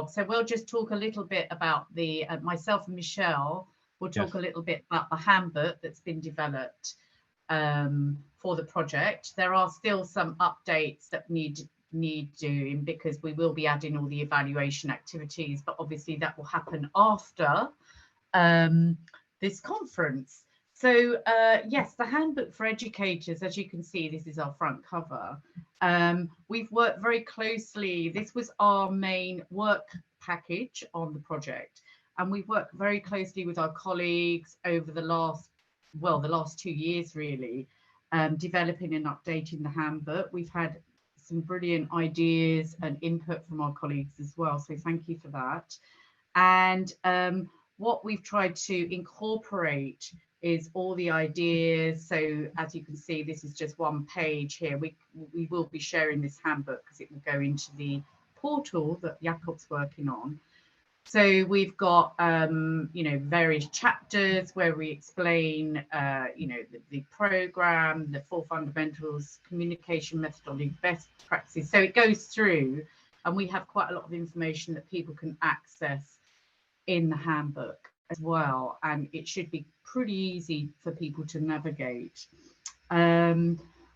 So we'll just talk a little bit about the, myself and Michelle will talk a little bit about the handbook that's been developed for the project. There are still some updates that need doing because we will be adding all the evaluation activities, but obviously that will happen after this conference. So yes, the handbook for educators, as you can see, this is our front cover. We've worked very closely. This was our main work package on the project, and we've worked very closely with our colleagues over the last 2 years really, developing and updating the handbook. We've had some brilliant ideas and input from our colleagues as well, so thank you for that. And what we've tried to incorporate is all the ideas. So as you can see, this is just one page here. We will be sharing this handbook because it will go into the portal that Jakob's working on. So we've got, you know, various chapters where we explain, you know, the program, the 4 fundamentals, communication methodology, best practices. So it goes through, and we have quite a lot of information that people can access in the handbook as well, and it should be pretty easy for people to navigate.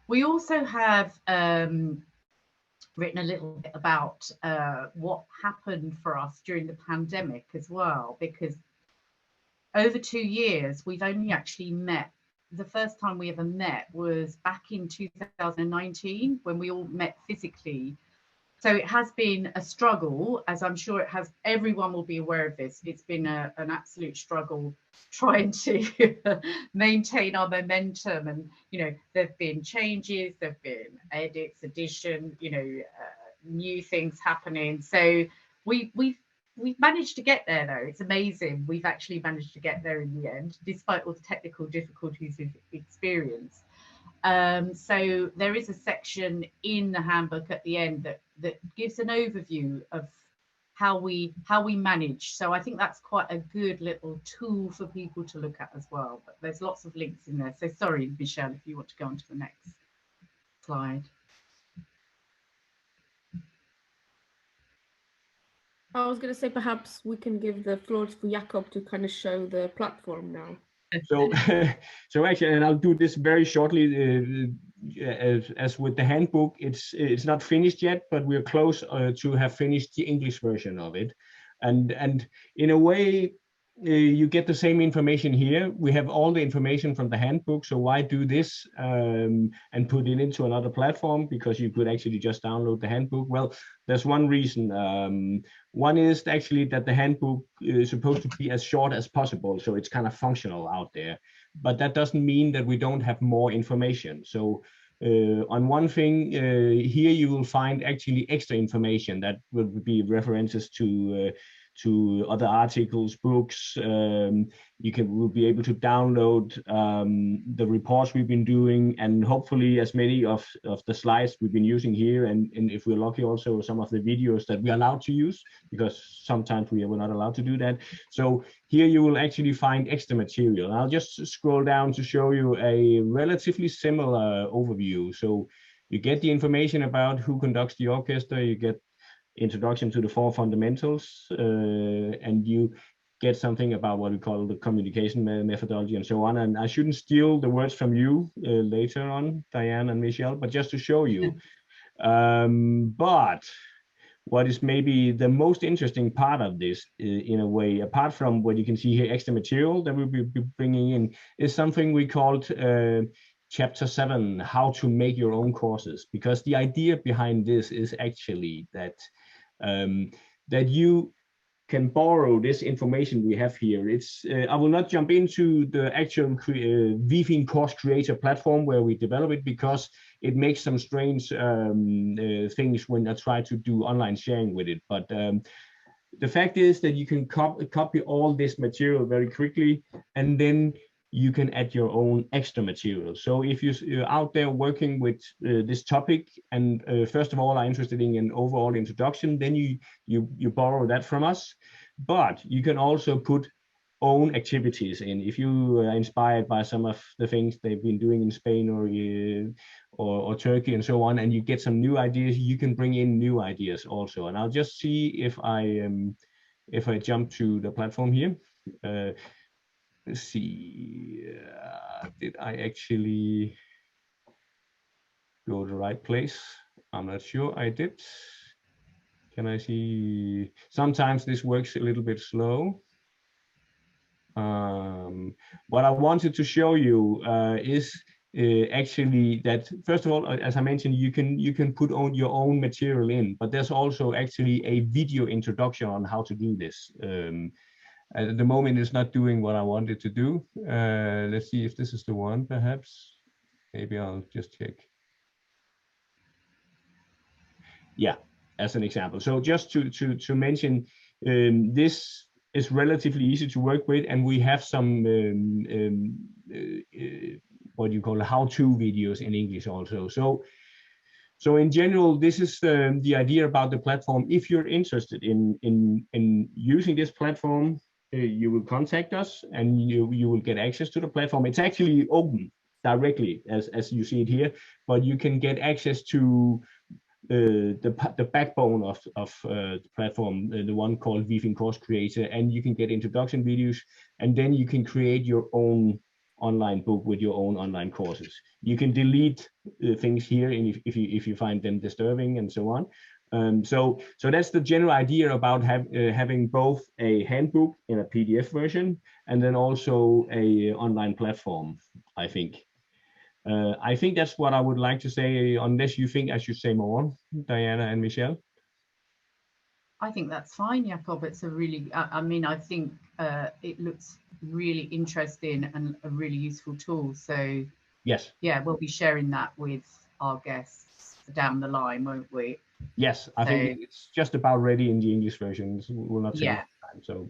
We also have written a little bit about what happened for us during the pandemic as well, because over 2 years we've only actually met. The first time we ever met was back in 2019 when we all met physically. So it has been a struggle, as I'm sure it has. Everyone will be aware of this. It's been an absolute struggle trying to maintain our momentum. And, you know, there've been changes, there've been edits, addition, you know, new things happening. So we've managed to get there, though. It's amazing. We've actually managed to get there in the end, despite all the technical difficulties we've experienced. So there is a section in the handbook at the end that gives an overview of how we manage. So I think that's quite a good little tool for people to look at as well. But there's lots of links in there. So sorry, Michelle, if you want to go on to the next slide. I was going to say perhaps we can give the floor to Jakob to kind of show the platform now. So, so actually, and I'll do this very shortly. As with the handbook, it's not finished yet, but we're close to have finished the English version of it, and in a way, you get the same information here. We have all the information from the handbook. So why do this and put it into another platform? Because you could actually just download the handbook. Well, there's one reason. One is actually that the handbook is supposed to be as short as possible, so it's kind of functional out there. But that doesn't mean that we don't have more information. So on one thing here, you will find actually extra information that will be references to other articles, books. You will be able to download the reports we've been doing, and hopefully as many of the slides we've been using here, and if we're lucky, also some of the videos that we're allowed to use, because sometimes we were not allowed to do that. So here you will actually find extra material. I'll just scroll down to show you a relatively similar overview. So you get the information about who conducts the orchestra, you get introduction to the 4 fundamentals, and you get something about what we call the communication methodology and so on. And I shouldn't steal the words from you later on, Diane and Michelle, but just to show you. But what is maybe the most interesting part of this, in a way, apart from what you can see here, extra material that we'll be bringing in, is something we called Chapter 7, how to make your own courses. Because the idea behind this is actually that that you can borrow this information we have here. It's I will not jump into the actual VFIN course creator platform where we develop it, because it makes some strange things when I try to do online sharing with it. But the fact is that you can copy all this material very quickly, and then you can add your own extra material. So if you're out there working with this topic, and first of all are interested in an overall introduction, then you borrow that from us. But you can also put own activities in. If you are inspired by some of the things they've been doing in Spain or Turkey and so on, and you get some new ideas, you can bring in new ideas also. And I'll just see if I jump to the platform here. Let's see, did I actually go to the right place? I'm not sure I did. Can I see? Sometimes this works a little bit slow. What I wanted to show you is actually that, first of all, as I mentioned, you can put on your own material in, but there's also actually a video introduction on how to do this. At the moment, it's not doing what I wanted to do. Let's see if this is the one, perhaps. Maybe I'll just check. Yeah, as an example. So just to mention, this is relatively easy to work with, and we have some what do you call it, how-to videos in English also. So in general, this is the idea about the platform. If you're interested in using this platform, you will contact us, and you will get access to the platform. It's actually open directly, as you see it here, but you can get access to the backbone of the platform, the one called VFin Course Creator, and you can get introduction videos, and then you can create your own online book with your own online courses. You can delete things here if you find them disturbing and so on. So that's the general idea about having both a handbook in a PDF version and then also a online platform, I think. I think that's what I would like to say, unless you think I should say more, Diana and Michelle. I think that's fine, Jakob. It's a really, I mean, I think it looks really interesting and a really useful tool. So yes, yeah, we'll be sharing that with our guests down the line, won't we? Yes, I think it's just about ready in the English version. It will not take time. So